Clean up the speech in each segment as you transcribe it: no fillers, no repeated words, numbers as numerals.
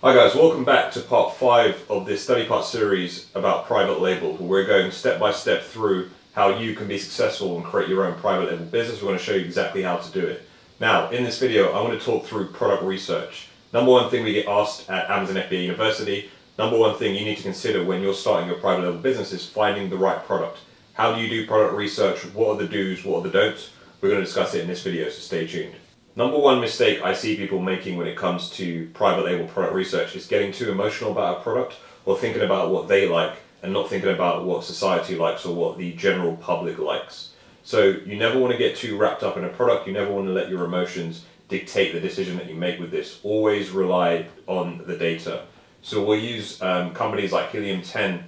Hi guys, welcome back to part 5 of this study part series about private label, where we're going step by step through how you can be successful and create your own private label business. We're going to show you exactly how to do it. Now, in this video, I want to talk through product research. Number one thing we get asked at Amazon FBA University, number one thing you need to consider when you're starting your private label business is finding the right product. How do you do product research? What are the do's? What are the don'ts? We're going to discuss it in this video, so stay tuned. Number one mistake I see people making when it comes to private label product research is getting too emotional about a product or thinking about what they like and not thinking about what society likes or what the general public likes. So you never want to get too wrapped up in a product. You never want to let your emotions dictate the decision that you make with this. Always rely on the data. So we'll use companies like Helium 10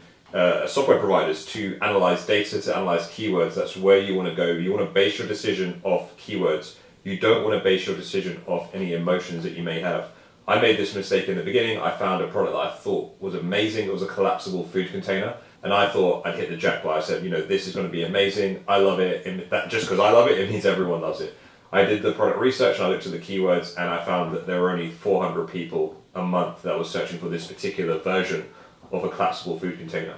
software providers to analyze data, to analyze keywords. That's where you want to go. You want to base your decision off keywords. You don't want to base your decision off any emotions that you may have. I made this mistake in the beginning. I found a product that I thought was amazing. It was a collapsible food container. And I thought I'd hit the jackpot. I said, you know, this is going to be amazing. I love it. And that, just because I love it, it means everyone loves it. I did the product research and I looked at the keywords and I found that there were only 400 people a month that was searching for this particular version of a collapsible food container.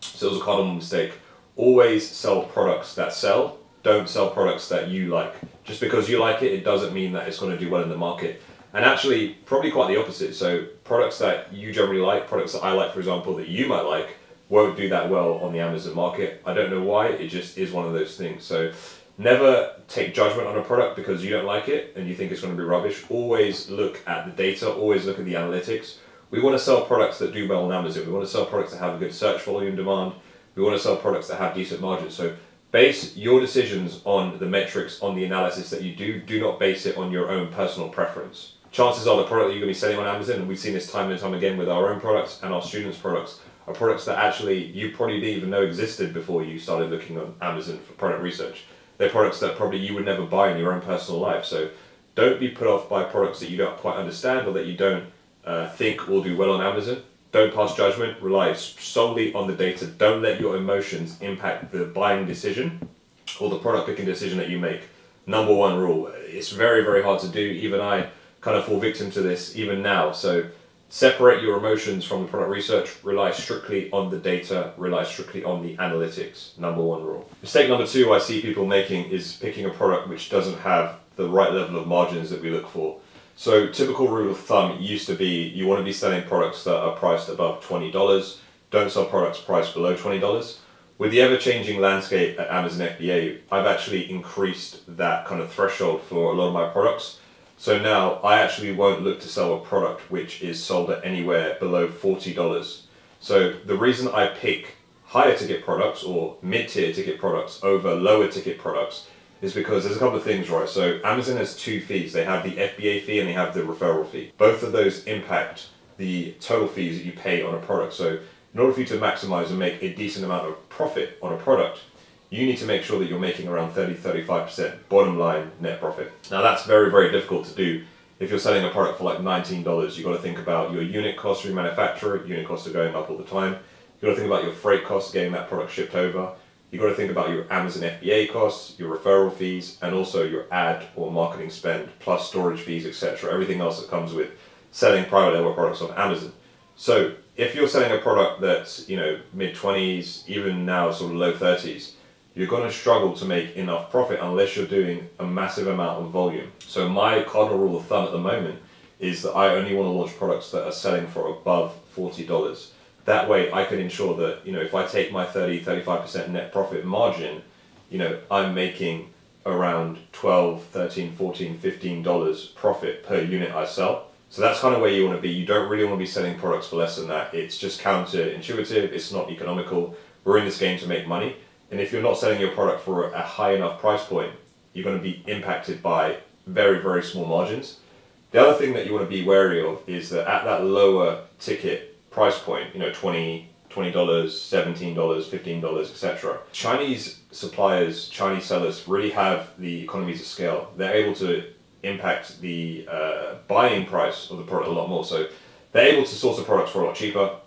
So it was a cardinal mistake. Always sell products that sell. Don't sell products that you like. Just because you like it, it doesn't mean that it's going to do well in the market. And actually, probably quite the opposite. So products that you generally like, products that I like, for example, that you might like, won't do that well on the Amazon market. I don't know why, it just is one of those things. So never take judgment on a product because you don't like it and you think it's going to be rubbish. Always look at the data, always look at the analytics. We want to sell products that do well on Amazon. We want to sell products that have a good search volume demand. We want to sell products that have decent margins. So base your decisions on the metrics, on the analysis that you do. Do not base it on your own personal preference. Chances are the product that you're going to be selling on Amazon, and we've seen this time and time again with our own products and our students' products, are products that actually you probably didn't even know existed before you started looking on Amazon for product research. They're products that probably you would never buy in your own personal life. So don't be put off by products that you don't quite understand or that you don't think will do well on Amazon. Don't pass judgment, rely solely on the data. Don't let your emotions impact the buying decision or the product picking decision that you make. Number one rule. It's very, very hard to do. Even I kind of fall victim to this even now. So separate your emotions from the product research, rely strictly on the data, rely strictly on the analytics. Number one rule. Mistake number two I see people making is picking a product which doesn't have the right level of margins that we look for. So typical rule of thumb used to be you want to be selling products that are priced above $20. Don't sell products priced below $20. With the ever-changing landscape at Amazon FBA, I've actually increased that kind of threshold for a lot of my products. So now I actually won't look to sell a product which is sold at anywhere below $40. So the reason I pick higher ticket products or mid-tier ticket products over lower ticket products is because there's a couple of things, right? So Amazon has two fees. They have the FBA fee and they have the referral fee. Both of those impact the total fees that you pay on a product. So in order for you to maximize and make a decent amount of profit on a product, you need to make sure that you're making around 30-35% bottom line net profit. Now that's very, very difficult to do. If you're selling a product for like $19, you've got to think about your unit costs for your manufacturer. Unit costs are going up all the time. You've got to think about your freight costs, getting that product shipped over. You've got to think about your Amazon FBA costs, your referral fees, and also your ad or marketing spend, plus storage fees, etc. Everything else that comes with selling private label products on Amazon. So if you're selling a product that's, you know, mid-20s, even now sort of low 30s, you're going to struggle to make enough profit unless you're doing a massive amount of volume. So my cardinal rule of thumb at the moment is that I only want to launch products that are selling for above $40. That way I can ensure that, you know, if I take my 30-35% net profit margin, you know, I'm making around $12, $13, $14, $15 profit per unit I sell. So that's kind of where you want to be. You don't really want to be selling products for less than that. It's just counterintuitive. It's not economical. We're in this game to make money. And if you're not selling your product for a high enough price point, you're going to be impacted by very, very small margins. The other thing that you want to be wary of is that at that lower ticket price point, you know, $20, $17, $15, etc. Chinese suppliers, Chinese sellers really have the economies of scale. They're able to impact the buying price of the product a lot more. So they're able to source the products for a lot cheaper.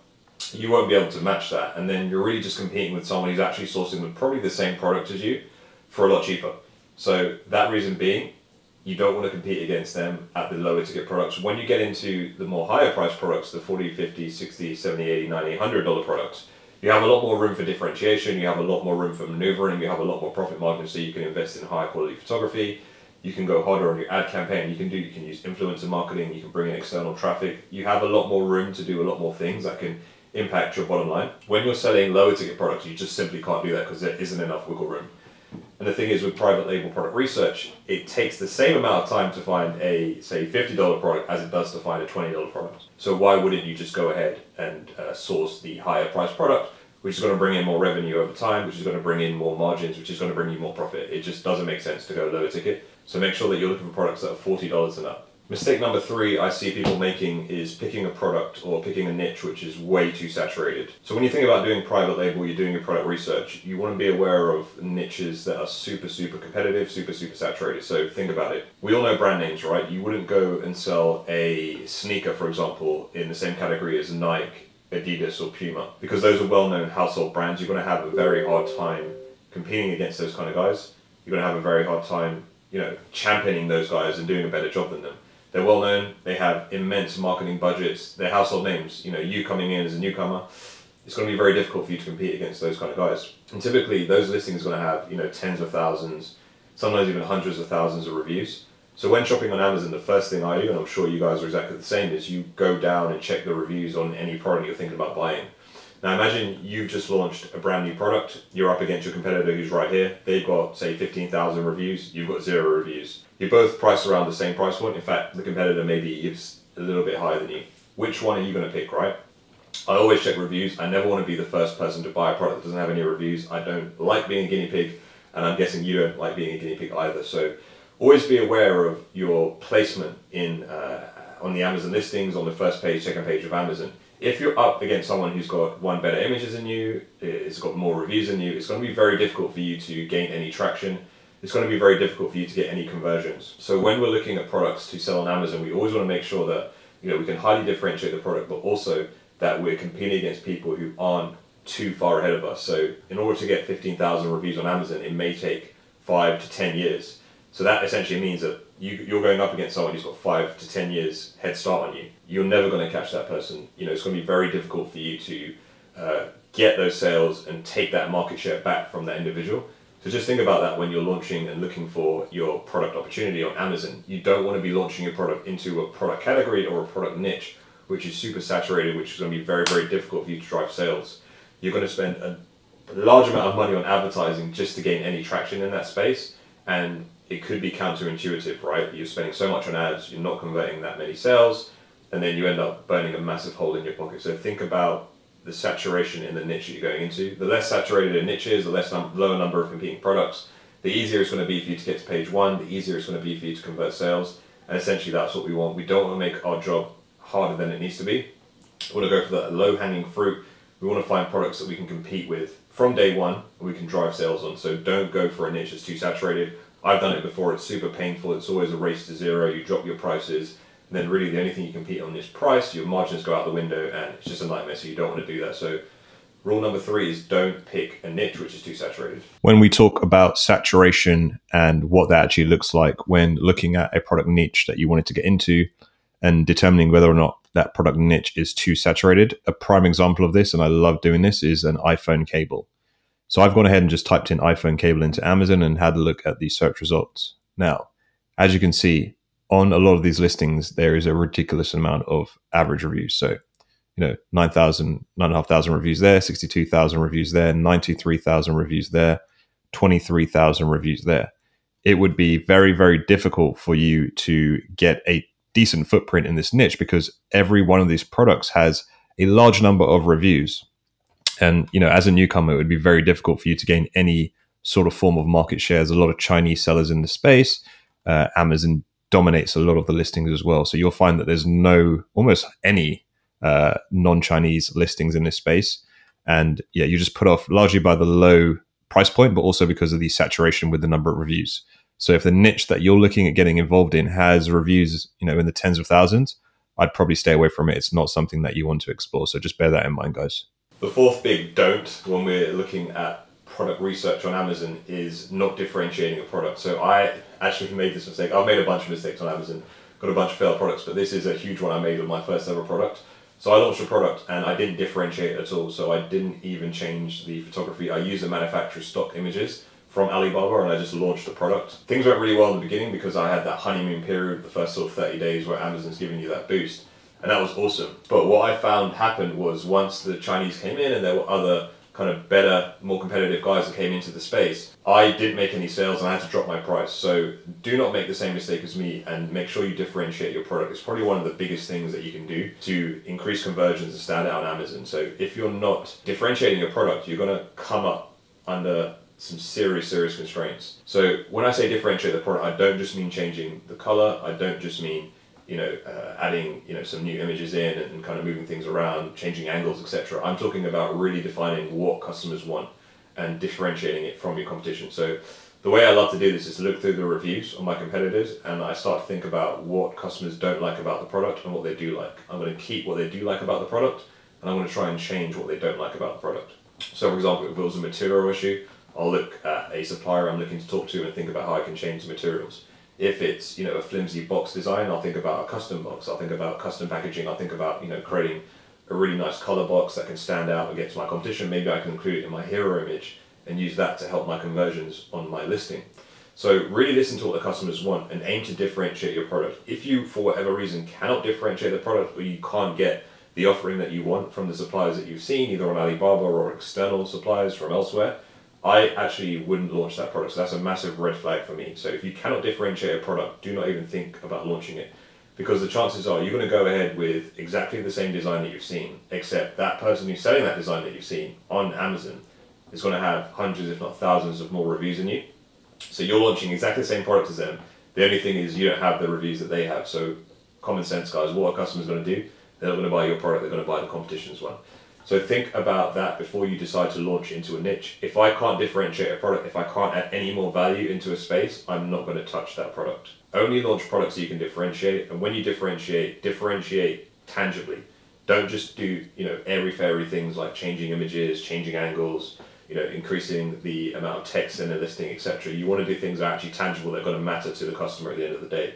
You won't be able to match that. And then you're really just competing with someone who's actually sourcing with probably the same product as you for a lot cheaper. So that reason being, you don't want to compete against them at the lower ticket products. When you get into the more higher price products, the 40, 50, 60, 70, 80, 90, $100 products, you have a lot more room for differentiation, you have a lot more room for maneuvering, you have a lot more profit margin, so you can invest in higher quality photography, you can go harder on your ad campaign, you can use influencer marketing, you can bring in external traffic. You have a lot more room to do a lot more things that can impact your bottom line. When you're selling lower ticket products, you just simply can't do that because there isn't enough wiggle room. And the thing is, with private label product research, it takes the same amount of time to find a, say, $50 product as it does to find a $20 product. So why wouldn't you just go ahead and source the higher price product, which is going to bring in more revenue over time, which is going to bring in more margins, which is going to bring you more profit. It just doesn't make sense to go lower ticket. So make sure that you're looking for products that are $40 and up. Mistake number 3 I see people making is picking a product or picking a niche which is way too saturated. So when you think about doing private label, you're doing your product research, you want to be aware of niches that are super competitive, super saturated. So think about it. We all know brand names, right? You wouldn't go and sell a sneaker, for example, in the same category as Nike, Adidas or Puma, because those are well-known household brands. You're going to have a very hard time competing against those kind of guys. You're going to have a very hard time, championing those guys and doing a better job than them. They're well known, they have immense marketing budgets, they're household names. You coming in as a newcomer, it's going to be very difficult for you to compete against those kind of guys. And typically those listings are going to have, tens of thousands, sometimes even hundreds of thousands of reviews. So when shopping on Amazon, the first thing I do, and I'm sure you guys are exactly the same, is you go down and check the reviews on any product you're thinking about buying. Now imagine you've just launched a brand new product, you're up against your competitor who's right here, they've got say 15,000 reviews, you've got 0 reviews. You're both priced around the same price point. In fact, the competitor maybe is a little bit higher than you. Which one are you going to pick, right? I always check reviews. I never want to be the first person to buy a product that doesn't have any reviews. I don't like being a guinea pig, and I'm guessing you don't like being a guinea pig either. So always be aware of your placement in on the Amazon listings, on the first page, second page of Amazon. If you're up against someone who's got one better images than you, it's got more reviews than you, it's going to be very difficult for you to gain any traction. It's going to be very difficult for you to get any conversions. So when we're looking at products to sell on Amazon, we always want to make sure that we can highly differentiate the product, but also that we're competing against people who aren't too far ahead of us. So in order to get 15,000 reviews on Amazon, it may take 5 to 10 years. So that essentially means that you're going up against someone who's got 5 to 10 years head start on you. You're never going to catch that person. It's going to be very difficult for you to get those sales and take that market share back from that individual. So just think about that when you're launching and looking for your product opportunity on Amazon. You don't want to be launching your product into a product category or a product niche which is super saturated, which is going to be very difficult for you to drive sales. You're going to spend a large amount of money on advertising just to gain any traction in that space, and it could be counterintuitive, right? You're spending so much on ads, you're not converting that many sales, and then you end up burning a massive hole in your pocket. So think about the saturation in the niche that you're going into. The less saturated a niche is, the lower number of competing products, the easier it's going to be for you to get to page 1, the easier it's going to be for you to convert sales. And essentially that's what we want. We don't want to make our job harder than it needs to be. We want to go for the low-hanging fruit. We want to find products that we can compete with from day one and we can drive sales on. So don't go for a niche that's too saturated. I've done it before, it's super painful, it's always a race to zero, you drop your prices, and then really the only thing you compete on is price, your margins go out the window, and it's just a nightmare, so you don't want to do that. So rule number 3 is don't pick a niche which is too saturated. When we talk about saturation and what that actually looks like when looking at a product niche that you wanted to get into and determining whether or not that product niche is too saturated, a prime example of this, and I love doing this, is an iPhone cable. So I've gone ahead and just typed in iPhone cable into Amazon and had a look at the search results. Now, as you can see, on a lot of these listings, there is a ridiculous amount of average reviews. So, 9,500 reviews there, 62,000 reviews there, 93,000 reviews there, 23,000 reviews there. It would be very difficult for you to get a decent footprint in this niche because every one of these products has a large number of reviews. And, as a newcomer, it would be very difficult for you to gain any sort of form of market share. There's a lot of Chinese sellers in the space. Amazon dominates a lot of the listings as well. So you'll find that there's almost any non-Chinese listings in this space. And yeah, you just put off largely by the low price point, but also because of the saturation with the number of reviews. So if the niche that you're looking at getting involved in has reviews, in the tens of thousands, I'd probably stay away from it. It's not something that you want to explore. So just bear that in mind, guys. The 4th big don't when we're looking at product research on Amazon is not differentiating a product. So I actually made this mistake. I've made a bunch of mistakes on Amazon, got a bunch of failed products, but this is a huge one I made with my first ever product. So I launched a product and I didn't differentiate at all. So I didn't even change the photography. I used the manufacturer's stock images from Alibaba and I just launched the product. Things went really well in the beginning because I had that honeymoon period, the first sort of 30 days where Amazon's giving you that boost. And that was awesome. But what I found happened was once the Chinese came in and there were other kind of better, more competitive guys that came into the space, I didn't make any sales and I had to drop my price. So do not make the same mistake as me and make sure you differentiate your product. It's probably one of the biggest things that you can do to increase conversions and stand out on Amazon. So if you're not differentiating your product, you're going to come up under some serious constraints. So when I say differentiate the product, I don't just mean changing the color. I don't just mean adding some new images in and kind of moving things around, changing angles, etc. I'm talking about really defining what customers want and differentiating it from your competition. So the way I love to do this is to look through the reviews on my competitors and I start to think about what customers don't like about the product and what they do like. I'm going to keep what they do like about the product and I'm going to try and change what they don't like about the product. So for example, if it was a material issue, I'll look at a supplier I'm looking to talk to and think about how I can change the materials. If it's a flimsy box design, I'll think about a custom box. I'll think about custom packaging. I'll think about creating a really nice color box that can stand out against my competition. Maybe I can include it in my hero image and use that to help my conversions on my listing. So really listen to what the customers want and aim to differentiate your product. If you, for whatever reason, cannot differentiate the product or you can't get the offering that you want from the suppliers that you've seen, either on Alibaba or external suppliers from elsewhere, I actually wouldn't launch that product. So that's a massive red flag for me. So if you cannot differentiate a product, do not even think about launching it. Because the chances are you're going to go ahead with exactly the same design that you've seen, except that person who's selling that design that you've seen on Amazon is going to have hundreds, if not thousands of more reviews than you. So you're launching exactly the same product as them. The only thing is you don't have the reviews that they have. So common sense, guys, what are customers going to do? They're not going to buy your product, they're going to buy the competition's one. So think about that before you decide to launch into a niche. If I can't differentiate a product, if I can't add any more value into a space, I'm not going to touch that product. Only launch products you can differentiate, and when you differentiate tangibly. Don't just do airy-fairy things like changing images, changing angles, increasing the amount of text in a listing, etc. You want to do things that are actually tangible, that are going to matter to the customer at the end of the day.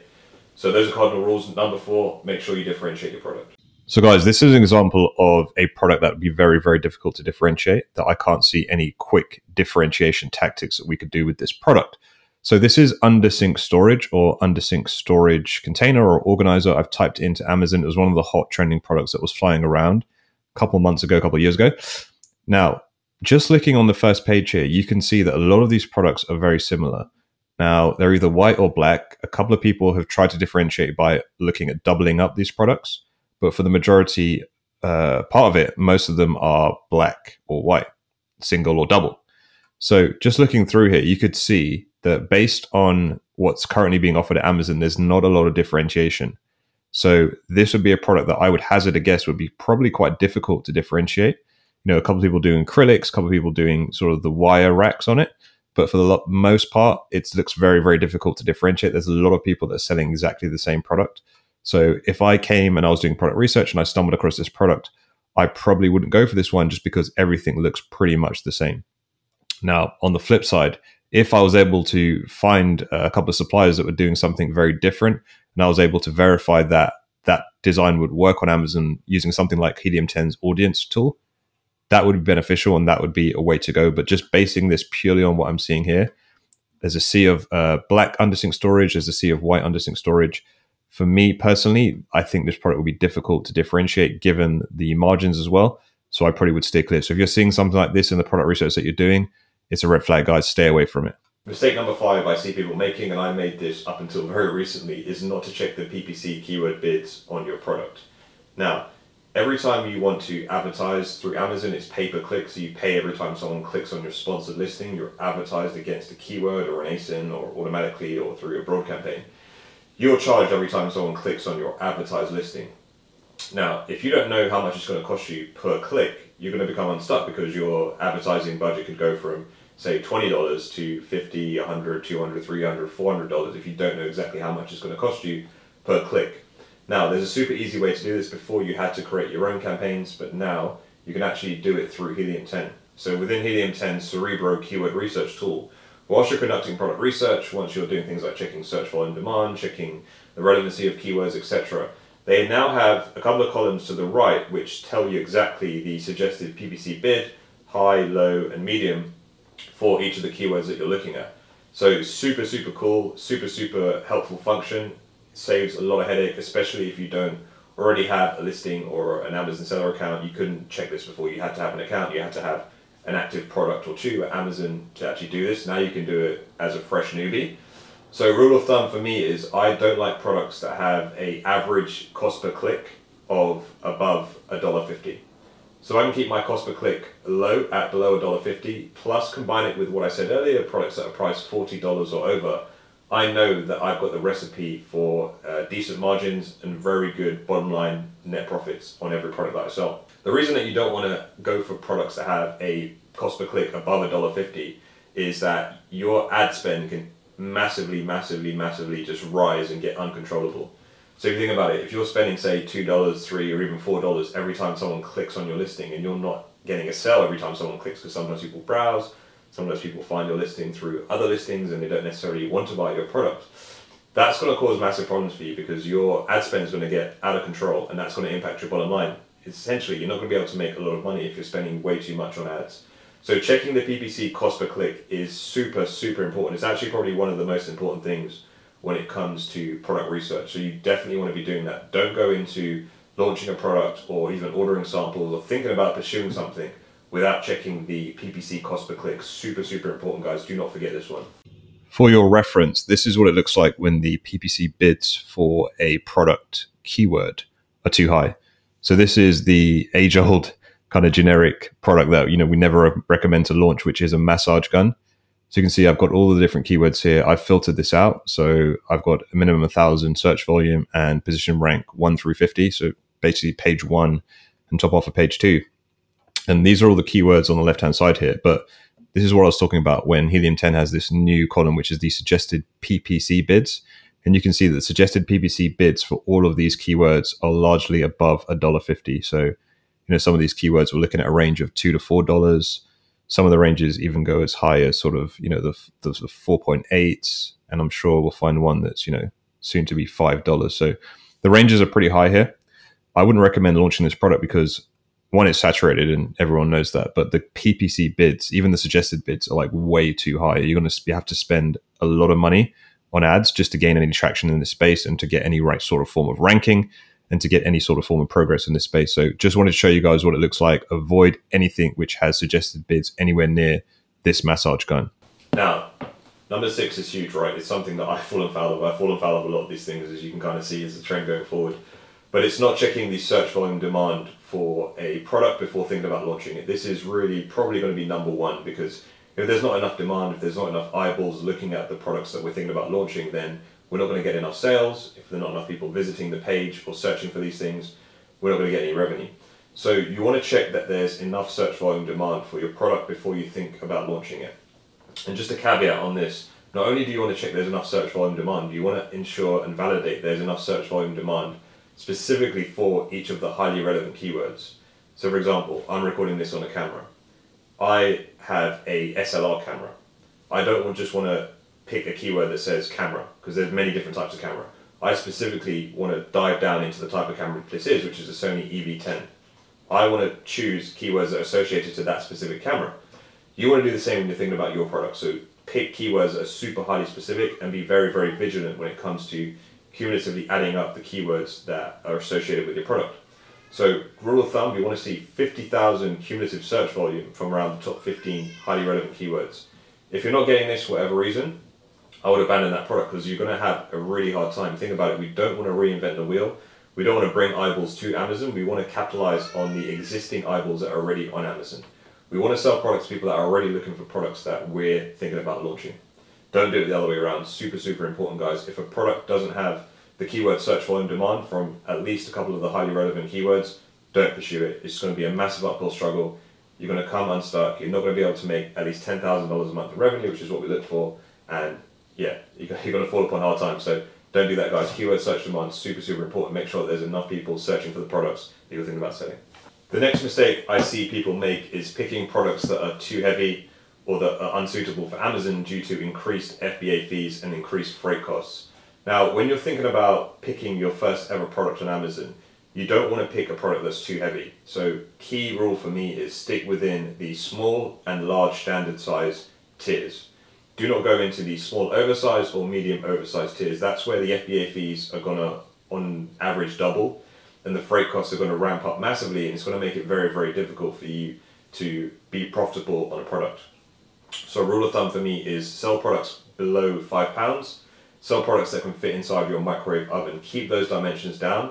So those are cardinal rules. Number 4, make sure you differentiate your product. So guys, this is an example of a product that would be very, very difficult to differentiate, that I can't see any quick differentiation tactics that we could do with this product. So this is under-sink storage or under-sink storage container or organizer. I've typed into Amazon. It was one of the hot trending products that was flying around a couple of years ago. Now, just looking on the first page here, you can see that a lot of these products are very similar. Now, they're either white or black. A couple of people have tried to differentiate by looking at doubling up these products. But for the majority part of it, most of them are black or white, single or double. So just looking through here, you could see that based on what's currently being offered at Amazon, there's not a lot of differentiation. So this would be a product that I would hazard a guess would be probably quite difficult to differentiate. A couple of people doing acrylics, a couple of people doing sort of the wire racks on it. But for the most part, it looks very, very difficult to differentiate. There's a lot of people that are selling exactly the same product. So if I came and I was doing product research and I stumbled across this product, I probably wouldn't go for this one just because everything looks pretty much the same. Now, on the flip side, if I was able to find a couple of suppliers that were doing something very different and I was able to verify that that design would work on Amazon using something like Helium 10's audience tool, that would be beneficial and that would be a way to go. But just basing this purely on what I'm seeing here, there's a sea of black under-sink storage, there's a sea of white under-sink storage. For me personally, I think this product will be difficult to differentiate given the margins as well. So I probably would stay clear. So if you're seeing something like this in the product research that you're doing, it's a red flag, guys. Stay away from it. Mistake number 5 I see people making, and I made this up until very recently, is not to check the PPC keyword bids on your product. Now, every time you want to advertise through Amazon, it's pay-per-click, so you pay every time someone clicks on your sponsored listing. You're advertised against a keyword or an ASIN or automatically or through a broad campaign. You're charged every time someone clicks on your advertised listing. Now, if you don't know how much it's going to cost you per click, you're going to become unstuck because your advertising budget could go from, say, $20 to $50, $100, $200, $300, $400 if you don't know exactly how much it's going to cost you per click. Now, there's a super easy way to do this. Before you had to create your own campaigns, but now you can actually do it through Helium 10. So within Helium 10's Cerebro keyword research tool, Whilst you're conducting product research, once you're doing things like checking search volume demand, checking the relevancy of keywords, etc., they now have a couple of columns to the right which tell you exactly the suggested PPC bid, high, low, and medium for each of the keywords that you're looking at. So super, super cool, super helpful function. Saves a lot of headache, especially if you don't already have a listing or an Amazon seller account. You couldn't check this before. You had to have an account, you had to have an active product or two at Amazon to actually do this. Now you can do it as a fresh newbie. So rule of thumb for me is I don't like products that have a average cost per click of above $1.50. So I can keep my cost per click low at below $1.50, plus combine it with what I said earlier, products that are priced $40 or over. I know that I've got the recipe for decent margins and very good bottom line net profits on every product that I sell. The reason that you don't want to go for products that have a cost per click above $1.50 is that your ad spend can massively just rise and get uncontrollable. So if you think about it, if you're spending say $2, $3, or even $4 every time someone clicks on your listing, and you're not getting a sale every time someone clicks, because sometimes people browse, sometimes people find your listing through other listings and they don't necessarily want to buy your product, that's going to cause massive problems for you, because your ad spend is going to get out of control and that's going to impact your bottom line. Essentially, you're not going to be able to make a lot of money if you're spending way too much on ads. So checking the PPC cost per click is super important. It's actually probably one of the most important things when it comes to product research. So you definitely want to be doing that. Don't go into launching a product or even ordering samples or thinking about pursuing something without checking the PPC cost per click. Super important, guys. Do not forget this one. For your reference, this is what it looks like when the PPC bids for a product keyword are too high. So this is the age-old kind of generic product that we never recommend to launch, which is a massage gun. So you can see I've got all the different keywords here. I've filtered this out. So I've got a minimum 1,000 search volume and position rank 1 through 50. So basically page 1 and top off of page 2. And these are all the keywords on the left-hand side here. But this is what I was talking about when Helium 10 has this new column, which is the suggested PPC bids. And you can see that the suggested PPC bids for all of these keywords are largely above $1.50. So, some of these keywords we're looking at a range of $2 to $4. Some of the ranges even go as high as sort of, the 4.8, and I'm sure we'll find one that's, soon to be $5. So the ranges are pretty high here. I wouldn't recommend launching this product because, one, it's saturated and everyone knows that, but the PPC bids, even the suggested bids, are like way too high. You're going to have to spend a lot of money on ads just to gain any traction in this space and to get any right sort of form of ranking and to get any sort of form of progress in this space. So just wanted to show you guys what it looks like. Avoid anything which has suggested bids anywhere near this massage gun. Now, number 6 is huge, right? It's something that I've fallen foul of. I've fallen foul of a lot of these things, as you can kind of see as a trend going forward. But it's not checking the search volume demand for a product before thinking about launching it. This is really probably going to be number 1, because if there's not enough demand, if there's not enough eyeballs looking at the products that we're thinking about launching, then we're not going to get enough sales. If there are not enough people visiting the page or searching for these things, we're not going to get any revenue. So you want to check that there's enough search volume demand for your product before you think about launching it. And just a caveat on this, not only do you want to check there's enough search volume demand, you want to ensure and validate there's enough search volume demand specifically for each of the highly relevant keywords. So for example, I'm recording this on a camera. I have a SLR camera. I don't just want to pick a keyword that says camera, because there's many different types of camera. I specifically want to dive down into the type of camera this is, which is a Sony EV10. I want to choose keywords that are associated to that specific camera. You want to do the same when you're thinking about your product. So pick keywords that are super highly specific and be very vigilant when it comes to cumulatively adding up the keywords that are associated with your product. So rule of thumb, you want to see 50,000 cumulative search volume from around the top 15 highly relevant keywords. If you're not getting this for whatever reason, I would abandon that product, because you're going to have a really hard time. Think about it. We don't want to reinvent the wheel. We don't want to bring eyeballs to Amazon. We want to capitalize on the existing eyeballs that are already on Amazon. We want to sell products to people that are already looking for products that we're thinking about launching. Don't do it the other way around. Super important, guys. If a product doesn't have the keyword search volume demand from at least a couple of the highly relevant keywords, don't pursue it. It's going to be a massive uphill struggle. You're going to come unstuck. You're not going to be able to make at least $10,000 a month in revenue, which is what we look for. And yeah, you're going to fall upon hard times. So don't do that, guys. Keyword search demand is super important. Make sure that there's enough people searching for the products that you're thinking about selling. The next mistake I see people make is picking products that are too heavy or that are unsuitable for Amazon due to increased FBA fees and increased freight costs. Now, when you're thinking about picking your first ever product on Amazon, you don't want to pick a product that's too heavy. So key rule for me is stick within the small and large standard size tiers. Do not go into the small oversized or medium oversized tiers. That's where the FBA fees are going to, on average, double, and the freight costs are going to ramp up massively, and it's going to make it very, very difficult for you to be profitable on a product. So a rule of thumb for me is sell products below £5, sell products that can fit inside your microwave oven. Keep those dimensions down.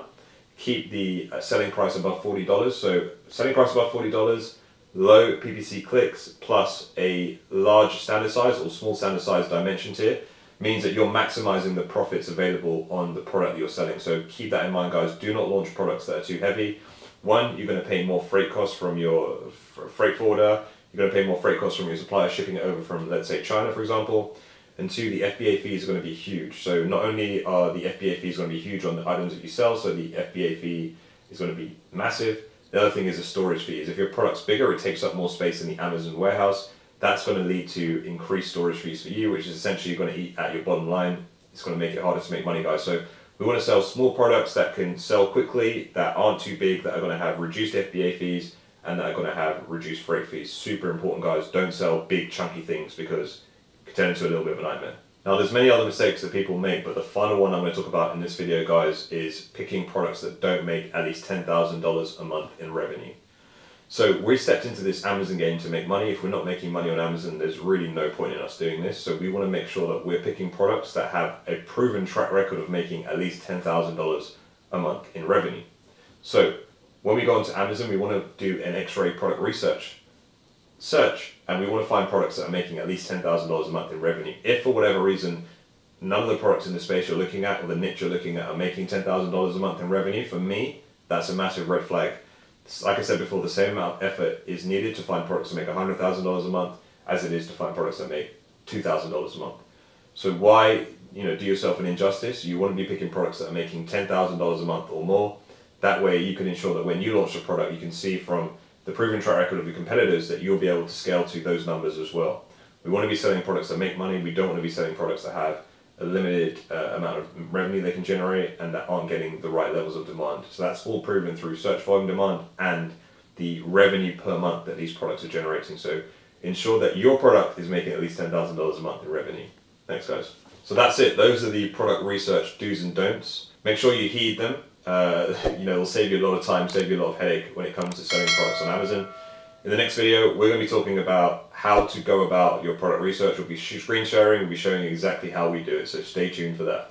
Keep the selling price above $40. So selling price above $40, low PPC clicks plus a large standard size or small standard size dimension tier means that you're maximizing the profits available on the product that you're selling. So keep that in mind, guys. Do not launch products that are too heavy. One, you're going to pay more freight costs from your freight forwarder. You're going to pay more freight costs from your supplier shipping it over from, let's say, China, for example. And two, the FBA fees are going to be huge. So not only are the FBA fees going to be huge on the items that you sell, so the FBA fee is going to be massive. The other thing is the storage fees. If your product's bigger, it takes up more space in the Amazon warehouse. That's going to lead to increased storage fees for you, which is essentially going to eat at your bottom line. It's going to make it harder to make money, guys. So we want to sell small products that can sell quickly, that aren't too big, that are going to have reduced FBA fees, and that are going to have reduced freight fees. Super important, guys. Don't sell big chunky things because it can turn into a little bit of a nightmare. Now, there's many other mistakes that people make, but the final one I'm going to talk about in this video, guys, is picking products that don't make at least $10,000 a month in revenue. So we stepped into this Amazon game to make money. If we're not making money on Amazon, there's really no point in us doing this. So we want to make sure that we're picking products that have a proven track record of making at least $10,000 a month in revenue. So when we go onto Amazon, we want to do an X-ray product research search, and we want to find products that are making at least $10,000 a month in revenue. If for whatever reason, none of the products in the space you're looking at or the niche you're looking at are making $10,000 a month in revenue, for me, that's a massive red flag. Like I said before, the same amount of effort is needed to find products that make $100,000 a month as it is to find products that make $2,000 a month. So why, do yourself an injustice? You want to be picking products that are making $10,000 a month or more. That way you can ensure that when you launch a product, you can see from the proven track record of your competitors that you'll be able to scale to those numbers as well. We want to be selling products that make money. We don't want to be selling products that have a limited amount of revenue they can generate and that aren't getting the right levels of demand. So that's all proven through search volume demand and the revenue per month that these products are generating. So ensure that your product is making at least $10,000 a month in revenue. Thanks, guys. So that's it. Those are the product research do's and don'ts. Make sure you heed them. It'll save you a lot of time, save you a lot of headache when it comes to selling products on Amazon. In the next video, we're going to be talking about how to go about your product research. We'll be screen sharing, we'll be showing you exactly how we do it, so stay tuned for that.